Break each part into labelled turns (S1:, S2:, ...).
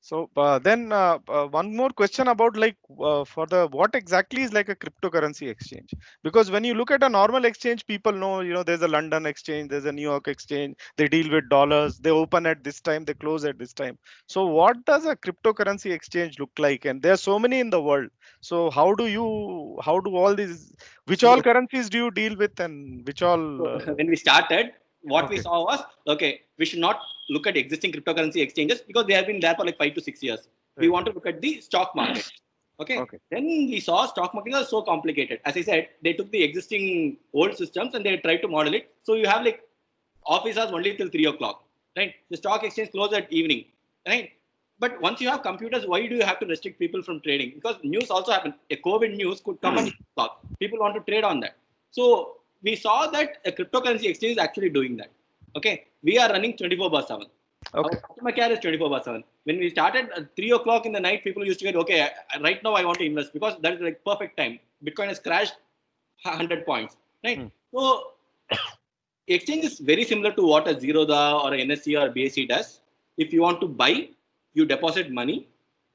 S1: So then one more question about like for the what exactly is like a cryptocurrency exchange? Because when you look at a normal exchange, people know, there's a London exchange, there's a New York exchange, they deal with dollars, they open at this time, they close at this time. So what does a cryptocurrency exchange look like? And there are so many in the world. So how do all these, which all
S2: So,
S1: currencies do you deal with, and which all?
S2: when we started, what we
S1: Okay,
S2: saw was, okay, we should not look at existing cryptocurrency exchanges because they have been there for like 5 to 6 years. We
S1: right.
S2: want to look at the stock market. Okay.
S1: Okay,
S2: Then we saw stock markets are so complicated. As I said, they took the existing old systems and they tried to model it. So you have like office hours only till 3 o'clock, right? The stock exchange closed at evening, right? But once you have computers, why do you have to restrict people from trading? Because news also happened. A COVID news could come and stock. People want to trade on that. So we saw that a cryptocurrency exchange is actually doing that. Okay, we are running 24/7. Our
S1: okay,
S2: customer care is 24/7. When we started at 3 o'clock in the night, people used to get, okay, right now I want to invest because that is like perfect time. Bitcoin has crashed 100 points, right?
S1: hmm,
S2: So exchange is very similar to what a Zerodha or a NSE or BSE does. If you want to buy, you deposit money.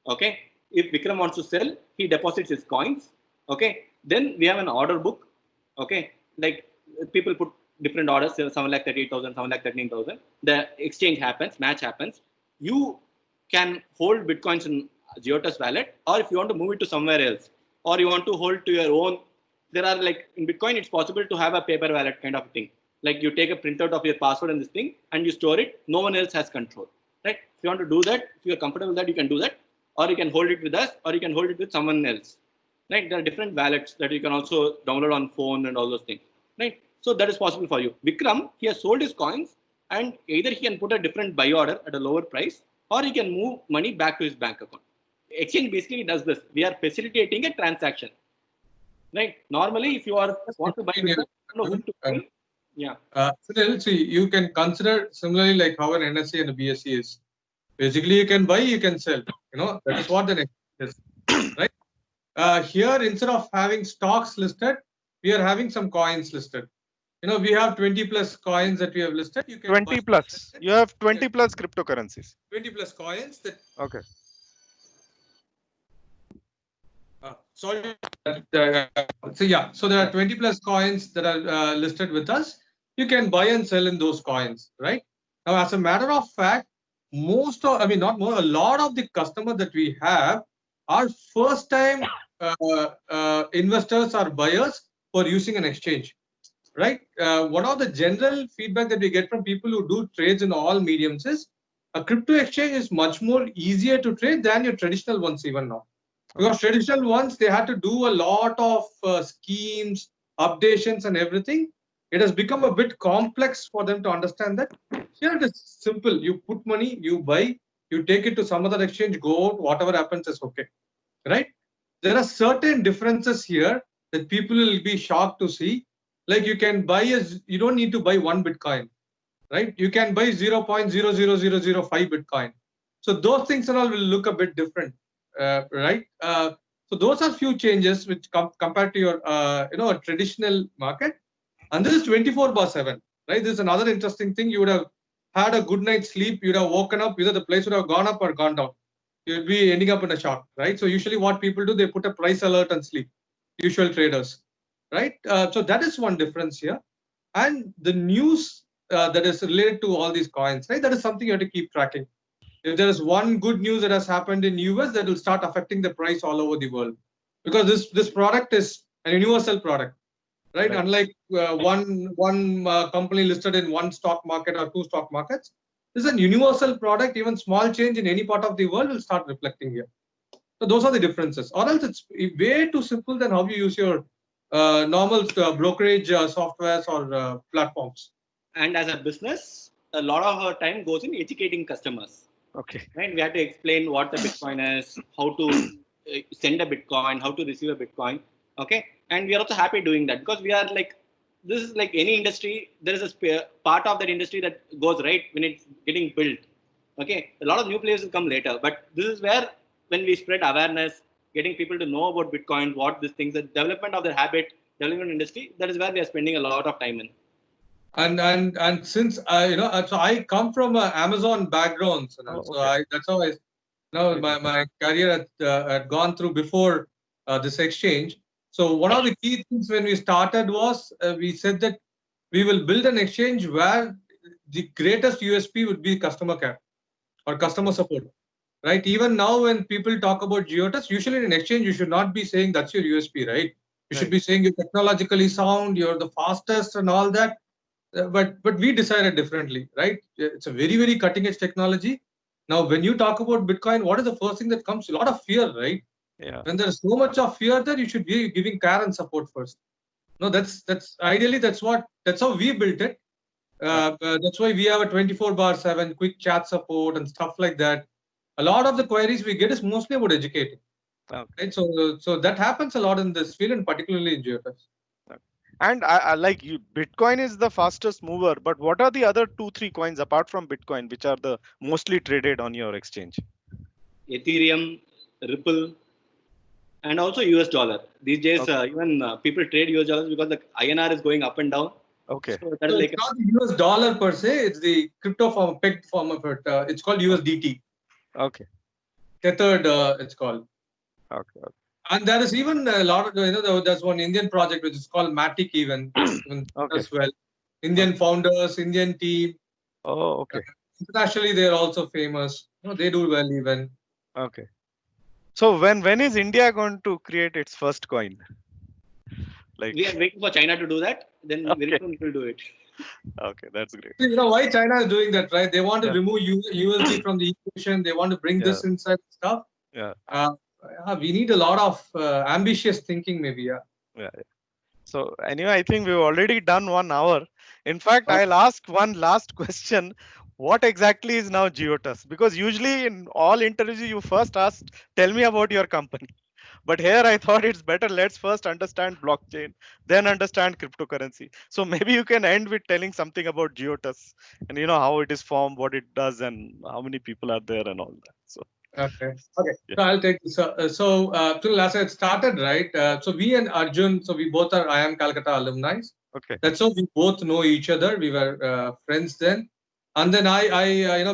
S2: Okay. If Vikram wants to sell, he deposits his coins. Okay. Then we have an order book. Okay. Like people put different orders, 7,38,000, 7,13,000. The exchange happens, match happens. You can hold Bitcoins in Giottus wallet, or if you want to move it to somewhere else, or you want to hold to your own. There are like in Bitcoin, it's possible to have a paper wallet kind of thing. Like you take a printout of your password and this thing and you store it. No one else has control, right? If you want to do that, if you're comfortable with that, you can do that, or you can hold it with us, or you can hold it with someone else. Right? There are different wallets that you can also download on phone and all those things. Right? So that is possible for you. Vikram, he has sold his coins, and either he can put a different buy order at a lower price, or he can move money back to his bank account. Exchange basically does this. We are facilitating a transaction. Right? Normally, if you are want to buy Bitcoin, you know whom to buy. Yeah.
S3: Still, see, you can consider similarly like how an NSE and a BSE is. Basically, you can buy, you can sell. That is what the next is, right? Here, instead of having stocks listed, we are having some coins listed. We have 20 plus coins that we have listed. You can buy
S1: 20 plus. You have
S3: you can
S1: 20 plus cryptocurrencies.
S3: 20 plus coins that.
S1: Okay.
S3: Sorry. So there are 20 plus coins that are listed with us. You can buy and sell in those coins, right? Now, as a matter of fact, not more, a lot of the customers that we have are first time investors or buyers for using an exchange, right? One of the general feedback that we get from people who do trades in all mediums is a crypto exchange is much more easier to trade than your traditional ones even now.
S1: Okay.
S3: Because traditional ones, they had to do a lot of schemes, updations, and everything. It has become a bit complex for them to understand that. Here it is simple. You put money, you buy, you take it to some other exchange, go out, whatever happens is okay, right? There are certain differences here that people will be shocked to see. Like you don't need to buy one Bitcoin, right? You can buy 0.00005 Bitcoin. So those things and all will look a bit different, right? So those are few changes which compared to your, a traditional market. And this is 24/7, right? This is another interesting thing. You would have had a good night's sleep. You would have woken up, either the price would have gone up or gone down. You'd be ending up in a shock, right? So usually what people do, they put a price alert and sleep. Usual traders, right? So that is one difference here. And the news that is related to all these coins, right? That is something you have to keep tracking. If there is one good news that has happened in US, that will start affecting the price all over the world, because this product is a universal product, right?
S1: Right.
S3: Unlike one company listed in one stock market or two stock markets, this is a universal product. Even small change in any part of the world will start reflecting here. So those are the differences. Or else it's way too simple than how you use your normal brokerage softwares or platforms.
S2: And as a business, a lot of our time goes in educating customers.
S1: Okay.
S2: Right? We have to explain what the Bitcoin is, how to send a Bitcoin, how to receive a Bitcoin. Okay, and we are also happy doing that because we are like, this is like any industry. There is a part of that industry that goes right when it's getting built. Okay, a lot of new players will come later, but this is where when we spread awareness, getting people to know about Bitcoin, what these things, the development of their habit, development industry. That is where we are spending a lot of time in.
S3: And since so I come from Amazon background, Sunil.
S1: Oh,
S3: So
S1: okay.
S3: that's how No, my career had gone through before this exchange. So one of the key things when we started was we said that we will build an exchange where the greatest USP would be customer care or customer support. Right? Even now, when people talk about Giottus, usually in an exchange, you should not be saying that's your USP, right? You should
S1: Right.
S3: be saying you're technologically sound, you're the fastest, and all that. But we decided differently, right? It's a very very cutting edge technology. Now, when you talk about Bitcoin, what is the first thing that comes? A lot of fear, right?
S1: Yeah.
S3: When there's so much of fear there, you should be giving care and support first. No, that's ideally that's how we built it. That's why we have a 24/7 quick chat support and stuff like that. A lot of the queries we get is mostly about educating,
S1: Okay.
S3: right? So that happens a lot in this field, and particularly in Geotas.
S1: Okay. And I like you, Bitcoin is the fastest mover, but what are the other two, three coins apart from Bitcoin, which are the mostly traded on your exchange?
S2: Ethereum, Ripple, and also US dollar. These days,
S1: Okay.
S2: even people trade US dollars because the INR is going up and down.
S1: Okay.
S2: So that
S3: So
S2: is
S3: it's
S2: like,
S3: not the US dollar per se; it's the crypto form, pegged form of it. It's called
S1: Okay.
S3: USDT,
S1: Okay.
S3: tethered. It's called.
S1: Okay.
S3: And there is even a lot of there's one Indian project which is called Matic even
S1: Okay.
S3: as well. Indian
S1: Okay.
S3: founders, Indian team.
S1: Oh,
S3: Uh,
S1: okay.
S3: Internationally, they are also famous. They do well even.
S1: Okay. So when is India going to create its first coin?
S2: we are
S1: Like,
S2: waiting for China to do that. Then very
S1: okay.
S2: soon we will do it.
S1: Okay, that's great.
S3: You know why China is doing that, right? They want to
S1: Yeah.
S3: remove USD from the equation. They want to bring
S1: Yeah.
S3: this inside stuff.
S1: Yeah.
S3: Uh, yeah, we need a lot of ambitious thinking, maybe. Yeah.
S1: Yeah. So anyway, I think we've already done 1 hour. In fact,
S3: Uh,
S1: I'll ask one last question. What exactly is now Geotus? Because usually in all interviews, you first ask, tell me about your company. But here I thought it's better. Let's first understand blockchain, then understand cryptocurrency. So maybe you can end with telling something about Geotus and how it is formed, what it does, and how many people are there and all that. So
S3: okay. Okay.
S1: yeah.
S3: So I'll take this. Till last it started, right? So we and Arjun, so we both are IIM Calcutta alumni.
S1: Okay.
S3: That's how we both know each other. We were friends then. And then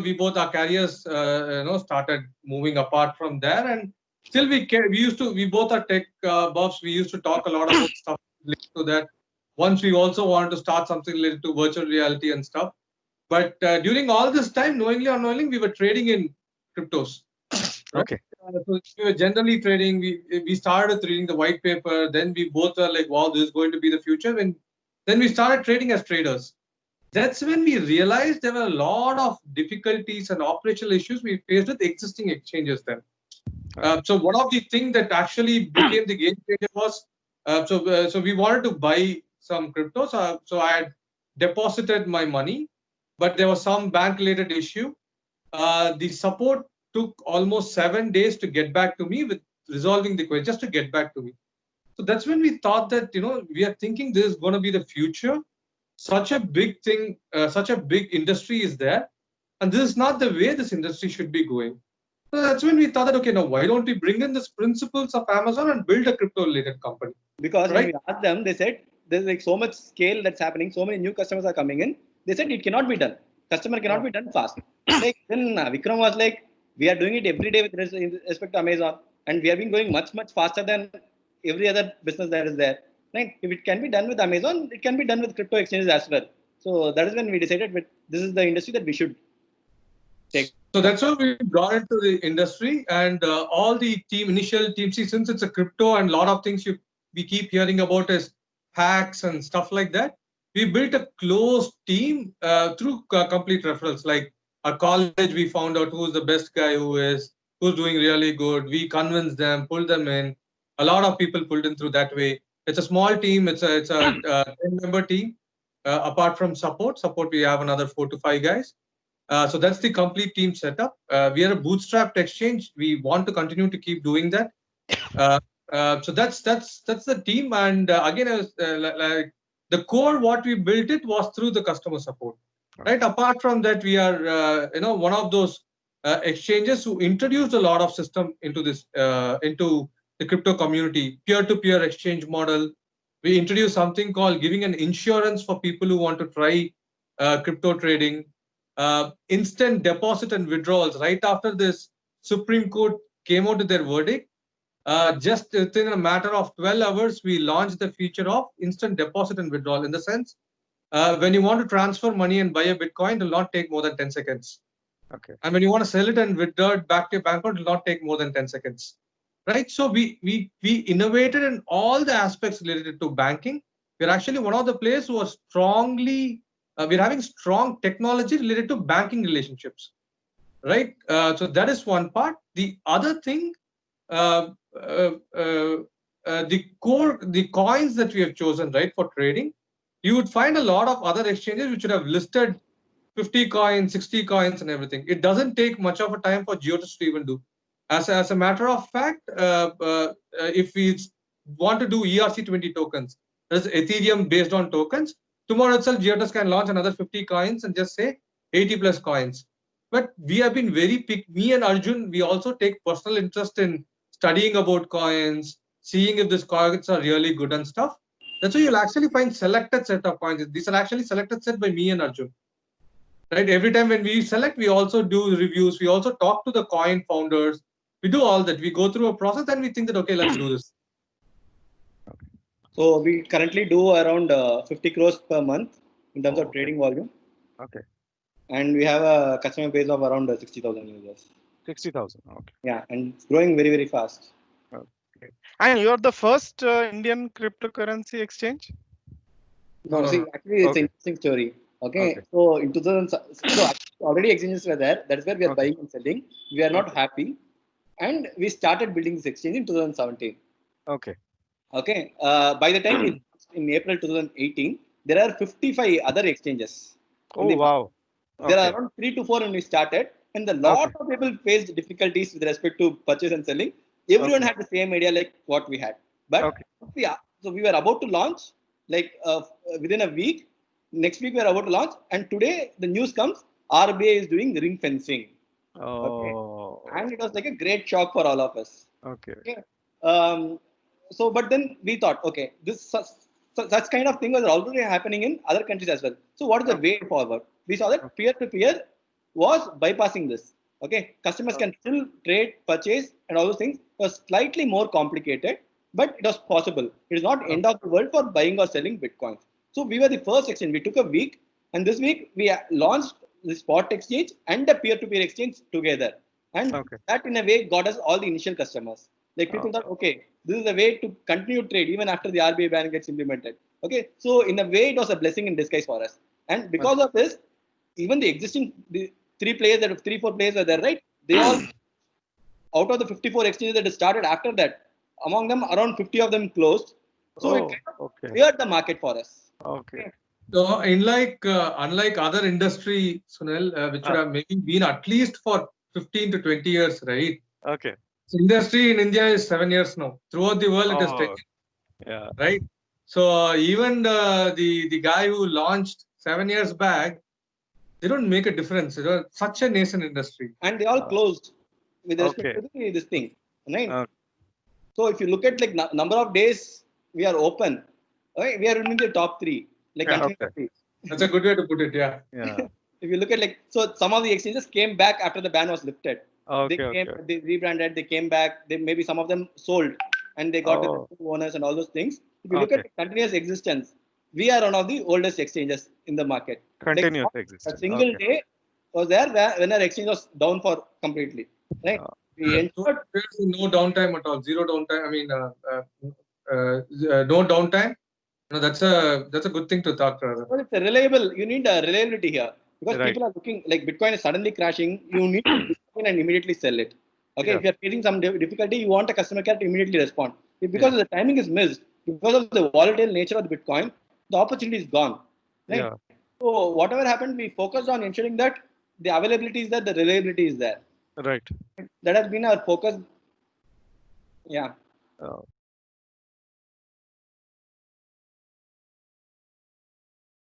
S3: we both our careers, started moving apart from there. And still we both are tech buffs. We used to talk a lot about stuff related to that. Once we also wanted to start something related to virtual reality and stuff. But during all this time, knowingly or unknowingly, we were trading in cryptos, right?
S1: Okay.
S3: So we were generally trading. We started reading the white paper. Then we both were like, "Wow, this is going to be the future." And then we started trading as traders. That's when we realized there were a lot of difficulties and operational issues we faced with existing exchanges then.
S1: Okay.
S3: So one of the things that actually became the game changer was so we wanted to buy some cryptos. So I had deposited my money, but there was some bank related issue. The support took almost 7 days to get back to me with resolving the question, just to get back to me. So that's when we thought that we are thinking this is going to be the future. Such a big thing, such a big industry is there, and this is not the way this industry should be going. So that's when we thought that okay, now why don't we bring in these principles of Amazon and build a crypto-related company,
S2: Because when
S3: right?
S2: we asked them, they said there's like so much scale that's happening, so many new customers are coming in. They said it cannot be done. Customer cannot be done fast. Like then Vikram was like, we are doing it every day with respect to Amazon, and we have been going much faster than every other business that is there. Right? If it can be done with Amazon, it can be done with crypto exchanges as well. So that is when we decided that this is the industry that we should take
S3: So
S2: up.
S3: that's how we got into the industry, and all the initial team. See, since it's a crypto and a lot of things we keep hearing about is hacks and stuff like that. We built a closed team through complete referrals. Like our college, we found out who's the best guy who's doing really good. We convinced them, pulled them in. A lot of people pulled in through that way. It's a small team. It's a 10-member team. Apart from support, we have another 4 to 5 guys. So that's the complete team setup. We are a bootstrapped exchange. We want to continue to keep doing that. Uh, so that's the team. And again, like the core, what we built it was through the customer support. Right. Apart from that, we are one of those exchanges who introduced a lot of system into this into the crypto community, peer-to-peer exchange model. We introduced something called giving an insurance for people who want to try crypto trading, instant deposit and withdrawals right after this Supreme Court came out with their verdict. Just within a matter of 12 hours, we launched the feature of instant deposit and withdrawal. In the sense, when you want to transfer money and buy a Bitcoin, it will not take more than 10 seconds.
S1: Okay.
S3: And when you want to sell it and withdraw it back to your bank account, it will not take more than 10 seconds. Right? So we innovated in all the aspects related to banking. We're actually one of the players who are strongly, we're having strong technology related to banking relationships. Right? So that is one part. The other thing, uh, uh, uh, the coins that we have chosen, right, for trading, you would find a lot of other exchanges which would have listed 50 coins, 60 coins, and everything. It doesn't take much of a time for Giottus to even do. As a matter of fact, if we want to do ERC20 tokens, that is Ethereum based on tokens, tomorrow itself Giottus can launch another 50 coins and just say 80 plus coins. But we have been very picky. Me and Arjun, we also take personal interest in studying about coins, seeing if these coins are really good and stuff. That's why you'll actually find selected set of coins. These are actually selected set by me and Arjun. Right? Every time when we select, we also do reviews. We also talk to the coin founders. We do all that. We go through a process and we think that, okay, let's do this.
S2: So we currently do around 50 crores per month in terms of
S1: Okay.
S2: trading volume.
S1: Okay.
S2: And we have a customer base of around 60,000 users.
S1: 60,000. Okay.
S2: Yeah, and it's growing very, very fast.
S1: Okay. And you're the first Indian cryptocurrency exchange?
S2: No, see, actually, it's an
S1: Okay.
S2: interesting story. Okay,
S1: Okay.
S2: so in 2000, so already exchanges were there. That is where we are
S1: Okay.
S2: buying and selling. We are not
S1: Okay.
S2: happy, and we started building this exchange in 2017.
S1: Okay.
S2: Okay, by the time we launched in April 2018, there are 55 other exchanges in
S1: Oh,
S2: the market.
S1: wow.
S2: There are
S1: Okay.
S2: around 3 to 4 when we started, and a lot
S1: Okay.
S2: of people faced difficulties with respect to purchase and selling. Everyone
S1: Okay.
S2: had the same idea like what we had, but
S1: Okay.
S2: yeah, so we were about to launch like within a week. Next week we are about to launch, and today the news comes: RBI is doing ring fencing. Okay, and
S1: Oh,
S2: it was like a great shock for all of us.
S1: okay.
S2: Okay. Um, so, but then we thought, okay, this such kind of thing was already happening in other countries as well. So, what is the
S1: Okay.
S2: way forward? We saw that
S1: Okay.
S2: peer to peer was bypassing this. Okay, customers
S1: Okay.
S2: can still trade, purchase, and all those things. It was slightly more complicated, but it was possible. It is not
S1: Okay.
S2: end of the world for buying or selling bitcoins. So, we were the first exchange. We took a week, and this week we launched the spot exchange and the peer to peer exchange together, and
S1: Okay.
S2: that in a way got us all the initial customers. Like people thought, okay, this is the way to continue trade even after the RBI ban gets implemented. Okay, so in a way, it was a blessing in disguise for us. And because of this, even the 3, 4 players were there, right? They all out of the 54 exchanges that started after that, among them around 50 of them closed. So it
S1: Oh,
S2: kind of
S1: okay.
S2: cleared the market for us.
S1: Okay.
S2: Okay.
S3: So, unlike other industry, Sunil, which would
S1: Ah,
S3: have maybe been at least for 15 to 20 years, right?
S1: okay.
S3: So industry in India is 7 years now. Throughout the world, it is 10
S1: Oh,
S3: years,
S1: yeah.
S3: right? So even the guy who launched 7 years back, they don't make a difference. Such a nascent industry.
S2: And they all
S1: Uh,
S2: closed with respect
S1: okay.
S2: to this thing. Right?
S1: Uh,
S2: So if you look at like number of days we are open, right, we are in the top three, like
S1: yeah. Okay.
S2: continuously.
S3: That's a good way to put it. Yeah.
S1: Yeah.
S2: If you look at like, so some of the exchanges came back after the ban was lifted.
S1: Okay. Okay.
S2: They rebranded, they came back. They maybe some of them sold, and they got the
S1: Oh,
S2: new owners and all those things. If you look at
S1: okay.
S2: the continuous existence, we are one of the oldest exchanges in the market. Like
S1: Continuous
S2: not a
S1: existence.
S2: single
S1: Okay.
S2: day was there when our exchange was down for completely. Right?
S1: Uh,
S2: We
S3: So
S2: ensured
S3: there's no downtime at all. Zero downtime. I mean, no downtime. No, that's a good thing to talk rather.
S2: well, it's a reliable. You need a reliability here because
S1: right.
S2: people are looking like Bitcoin is suddenly crashing. You need to Bitcoin and immediately sell it. Okay,
S1: Yeah.
S2: if you're facing some difficulty, you want a customer care to immediately respond. If
S1: Yeah.
S2: because the timing is missed, because of the volatile nature of the Bitcoin, the opportunity is gone. Right.
S1: Yeah.
S2: So whatever happened, we focused on ensuring that the availability is there, the reliability is there.
S1: Right.
S2: That has been our focus. Yeah.